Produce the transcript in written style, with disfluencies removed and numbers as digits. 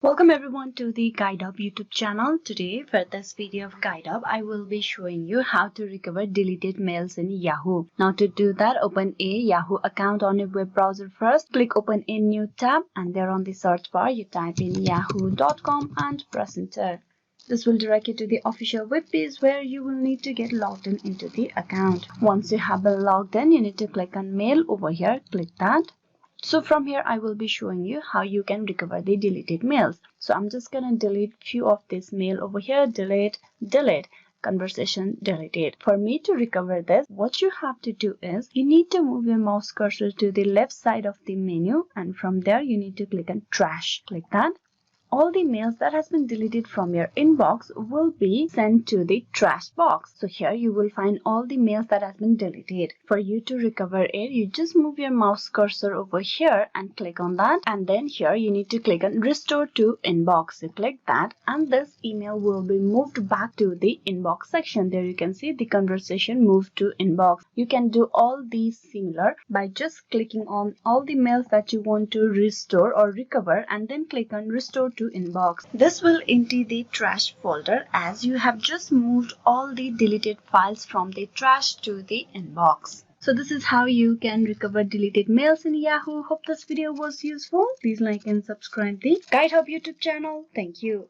Welcome everyone to the GuideUp YouTube channel. Today for this video of GuideUp, I will be showing you how to recover deleted mails in Yahoo. Now to do that, open a Yahoo account on your web browser first. Click open a new tab and there on the search bar you type in yahoo.com and press enter. This will direct you to the official web page where you will need to get logged in into the account. Once you have been logged in, you need to click on mail over here. Click that. So from here, I will be showing you how you can recover the deleted mails. So I'm just going to delete few of this mail over here. Delete, conversation deleted. For me to recover this, what you have to do is you need to move your mouse cursor to the left side of the menu, and from there you need to click on trash. Click that. All the mails that has been deleted from your inbox will be sent to the trash box. So here you will find all the mails that has been deleted. For you to recover it, you just move your mouse cursor over here and click on that, and then here you need to click on restore to inbox. So click that and this email will be moved back to the inbox section. There you can see the conversation moved to inbox. You can do all these similar by just clicking on all the mails that you want to restore or recover and then click on restore to inbox. This will empty the trash folder as you have just moved all the deleted files from the trash to the inbox. So this is how you can recover deleted mails in Yahoo. Hope this video was useful. Please like and subscribe the GuideUp YouTube channel. Thank you.